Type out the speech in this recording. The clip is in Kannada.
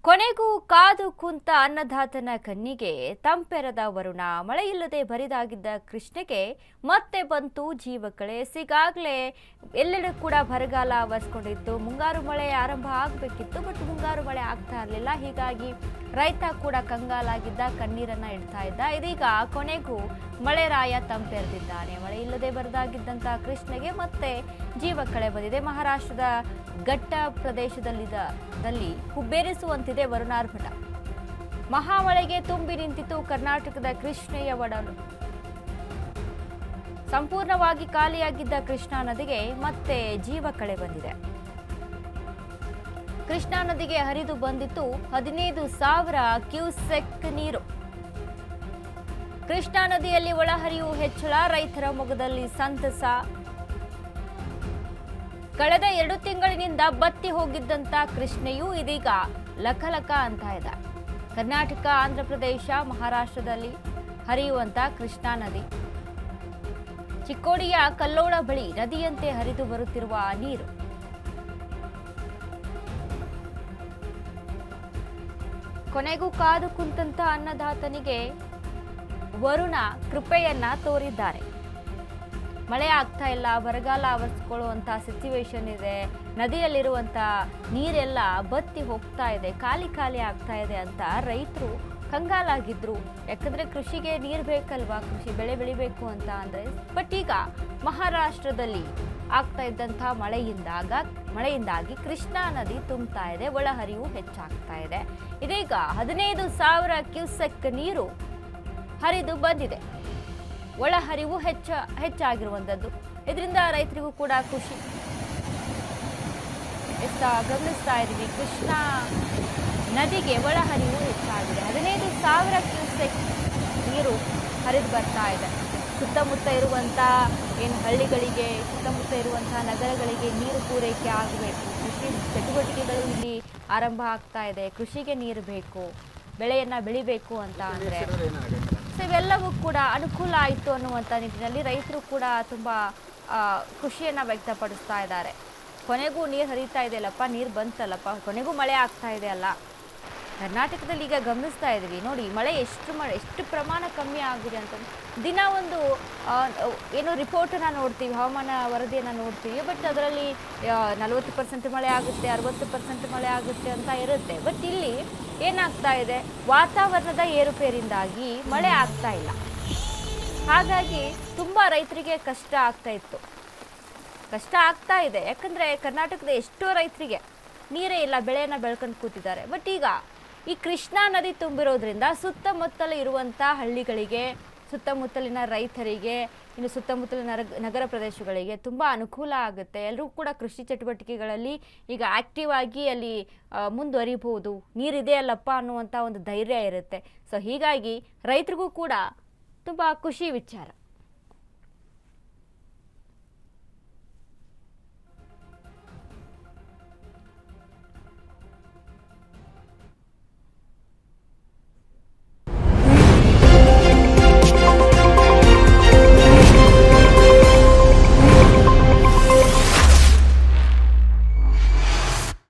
ಕೊನೆಗೂ ಕಾದು ಕುಂತ ಅನ್ನದಾತನ ಕಣ್ಣಿಗೆ ತಂಪೆರದ ವರುಣ. ಮಳೆಯಿಲ್ಲದೆ ಬರಿದಾಗಿದ್ದ ಕೃಷ್ಣೆಗೆ ಮತ್ತೆ ಬಂತು ಜೀವಕಳೆ. ಈಗಾಗಲೇ ಎಲ್ಲೆಡೆ ಕೂಡ ಬರಗಾಲ ಆವರಿಸಿಕೊಂಡಿತ್ತು. ಮುಂಗಾರು ಮಳೆ ಆರಂಭ ಆಗಬೇಕಿತ್ತು, ಬಟ್ ಮುಂಗಾರು ಮಳೆ ಆಗ್ತಾ ಇರಲಿಲ್ಲ. ಹೀಗಾಗಿ ರೈತ ಕೂಡ ಕಂಗಾಲಾಗಿದ್ದ, ಕಣ್ಣೀರನ್ನ ಇಡ್ತಾ ಇದ್ದ. ಇದೀಗ ಕೊನೆಗೂ ಮಳೆರಾಯ ತಂಪೆರೆದಿದ್ದಾನೆ. ಮಳೆ ಇಲ್ಲದೆ ಬರದಾಗಿದ್ದಂತ ಕೃಷ್ಣೆಗೆ ಮತ್ತೆ ಜೀವಕಳೆ ಬಂದಿದೆ. ಮಹಾರಾಷ್ಟ್ರದ ಘಟ್ಟ ಪ್ರದೇಶದಲ್ಲಿ ಹುಬ್ಬೇರಿಸುವಂತಿದೆ ವರುಣಾರ್ಭಟ. ಮಹಾಮಳೆಗೆ ತುಂಬಿ ನಿಂತಿತು ಕರ್ನಾಟಕದ ಕೃಷ್ಣೆಯ ಒಡಲು. ಸಂಪೂರ್ಣವಾಗಿ ಖಾಲಿಯಾಗಿದ್ದ ಕೃಷ್ಣಾ ನದಿಗೆ ಮತ್ತೆ ಜೀವಕಳೆ ಬಂದಿದೆ. ಕೃಷ್ಣಾ ನದಿಗೆ ಹರಿದು ಬಂದಿತ್ತು 15,000 ಕ್ಯೂಸೆಕ್ ನೀರು. ಕೃಷ್ಣಾ ನದಿಯಲ್ಲಿ ಒಳಹರಿವು ಹೆಚ್ಚಳ, ರೈತರ ಮೊಗದಲ್ಲಿ ಸಂತಸ. ಕಳೆದ 2 ತಿಂಗಳಿನಿಂದ ಬತ್ತಿ ಹೋಗಿದ್ದಂತ ಕೃಷ್ಣೆಯು ಇದೀಗ ಲಕಲಕ ಅಂತ ಇದೆ. ಕರ್ನಾಟಕ, ಆಂಧ್ರಪ್ರದೇಶ, ಮಹಾರಾಷ್ಟ್ರದಲ್ಲಿ ಹರಿಯುವಂತ ಕೃಷ್ಣಾ ನದಿ ಚಿಕ್ಕೋಡಿಯ ಕಲ್ಲೋಳ ಬಳಿ ನದಿಯಂತೆ ಹರಿದು ಬರುತ್ತಿರುವ ನೀರು. ಕೊನೆಗೂ ಕಾದು ಕುಂತಂತ ಅನ್ನದಾತನಿಗೆ ವರುಣ ಕೃಪೆಯನ್ನ ತೋರಿದ್ದಾರೆ. ಮಳೆ ಆಗ್ತಾ ಇಲ್ಲ, ಬರಗಾಲ ಆವರಿಸಿಕೊಳ್ಳುವಂತ ಸಿಚುವೇಶನ್ ಇದೆ. ನದಿಯಲ್ಲಿರುವಂತ ನೀರೆಲ್ಲ ಬತ್ತಿ ಹೋಗ್ತಾ ಇದೆ, ಖಾಲಿ ಆಗ್ತಾ ಇದೆ ಅಂತ ರೈತರು ಕಂಗಾಲಾಗಿದ್ರು. ಯಾಕಂದ್ರೆ ಕೃಷಿಗೆ ನೀರು ಬೇಕಲ್ವಾ, ಕೃಷಿ ಬೆಳೆ ಬೆಳಿಬೇಕು ಅಂತ ಅಂದ್ರೆ. ಬಟ್ ಈಗ ಮಹಾರಾಷ್ಟ್ರದಲ್ಲಿ ಆಗ್ತಾ ಇದ್ದಂಥ ಮಳೆಯಿಂದಾಗಿ ಕೃಷ್ಣಾ ನದಿ ತುಂಬ್ತಾ ಇದೆ, ಒಳಹರಿವು ಹೆಚ್ಚಾಗ್ತಾ ಇದೆ. ಇದೀಗ 15,000 ಕ್ಯೂಸೆಕ್ ನೀರು ಹರಿದು ಬಂದಿದೆ. ಒಳಹರಿವು ಹೆಚ್ಚಾಗಿರುವಂಥದ್ದು. ಇದರಿಂದ ರೈತರಿಗೂ ಕೂಡ ಖುಷಿ. ಗಮನಿಸ್ತಾ ಇದ್ದೀವಿ, ಕೃಷ್ಣಾ ನದಿಗೆ ಒಳಹರಿವು ಹೆಚ್ಚಾಗಿದೆ. 15,000 ಕ್ಯೂಸೆಕ್ ನೀರು ಹರಿದು ಬರ್ತಾ ಇದೆ. ಸುತ್ತಮುತ್ತ ಇರುವಂಥ ಹಳ್ಳಿಗಳಿಗೆ, ಸುತ್ತಮುತ್ತ ಇರುವಂತಹ ನಗರಗಳಿಗೆ ನೀರು ಪೂರೈಕೆ ಆಗಬೇಕು. ಕೃಷಿ ಚಟುವಟಿಕೆಗಳು ಇಲ್ಲಿ ಆರಂಭ ಆಗ್ತಾ ಇದೆ. ಕೃಷಿಗೆ ನೀರು ಬೇಕು, ಬೆಳೆಯನ್ನ ಬೆಳಿಬೇಕು ಅಂತ ಅಂದ್ರೆ ಇವೆಲ್ಲವೂ ಕೂಡ ಅನುಕೂಲ ಆಯಿತು ಅನ್ನುವಂಥ ನಿಟ್ಟಿನಲ್ಲಿ ರೈತರು ಕೂಡ ತುಂಬಾ ಖುಷಿಯನ್ನ ವ್ಯಕ್ತಪಡಿಸ್ತಾ ಇದ್ದಾರೆ. ಕೊನೆಗೂ ನೀರು ಹರಿತಾ ಇದೆಯಲ್ಲಪ್ಪ, ನೀರು ಬಂತಲ್ಲಪ್ಪ, ಕೊನೆಗೂ ಮಳೆ ಆಗ್ತಾ ಇದೆ ಅಲ್ಲ. ಕರ್ನಾಟಕದಲ್ಲಿ ಈಗ ಗಮನಿಸ್ತಾ ಇದ್ದೀವಿ ನೋಡಿ, ಎಷ್ಟು ಪ್ರಮಾಣ ಕಮ್ಮಿ ಆಗಿದೆ ಅಂತ. ದಿನ ಒಂದು ಏನೋ ರಿಪೋರ್ಟನ್ನು ನೋಡ್ತೀವಿ, ಹವಾಮಾನ ವರದಿಯನ್ನು ನೋಡ್ತೀವಿ. ಬಟ್ ಅದರಲ್ಲಿ 40% ಮಳೆ ಆಗುತ್ತೆ, 60% ಮಳೆ ಆಗುತ್ತೆ ಅಂತ ಇರುತ್ತೆ. ಬಟ್ ಇಲ್ಲಿ ಏನಾಗ್ತಾ ಇದೆ, ವಾತಾವರಣದ ಏರುಪೇರಿಂದಾಗಿ ಮಳೆ ಆಗ್ತಾ ಇಲ್ಲ. ಹಾಗಾಗಿ ತುಂಬ ರೈತರಿಗೆ ಕಷ್ಟ ಆಗ್ತಾ ಇದೆ. ಯಾಕಂದರೆ ಕರ್ನಾಟಕದ ಎಷ್ಟೋ ರೈತರಿಗೆ ನೀರೇ ಇಲ್ಲ, ಬೆಳೆಯನ್ನು ಬೆಳ್ಕೊಂಡು ಕೂತಿದ್ದಾರೆ. ಬಟ್ ಈಗ ಈ ಕೃಷ್ಣಾ ನದಿ ತುಂಬಿರೋದ್ರಿಂದ ಸುತ್ತಮುತ್ತಲು ಇರುವಂಥ ಹಳ್ಳಿಗಳಿಗೆ, ಸುತ್ತಮುತ್ತಲಿನ ರೈತರಿಗೆ, ಇನ್ನು ಸುತ್ತಮುತ್ತಲಿನ ನಗರ ಪ್ರದೇಶಗಳಿಗೆ ತುಂಬ ಅನುಕೂಲ ಆಗುತ್ತೆ. ಎಲ್ಲರೂ ಕೂಡ ಕೃಷಿ ಚಟುವಟಿಕೆಗಳಲ್ಲಿ ಈಗ ಆಕ್ಟಿವ್ ಆಗಿ ಅಲ್ಲಿ ಮುಂದುವರಿಬಹುದು. ನೀರಿದೆ ಅಲ್ಲಪ್ಪ ಅನ್ನುವಂಥ ಒಂದು ಧೈರ್ಯ ಇರುತ್ತೆ. ಸೊ ಹೀಗಾಗಿ ರೈತರಿಗೂ ಕೂಡ ತುಂಬ ಖುಷಿ ವಿಚಾರ.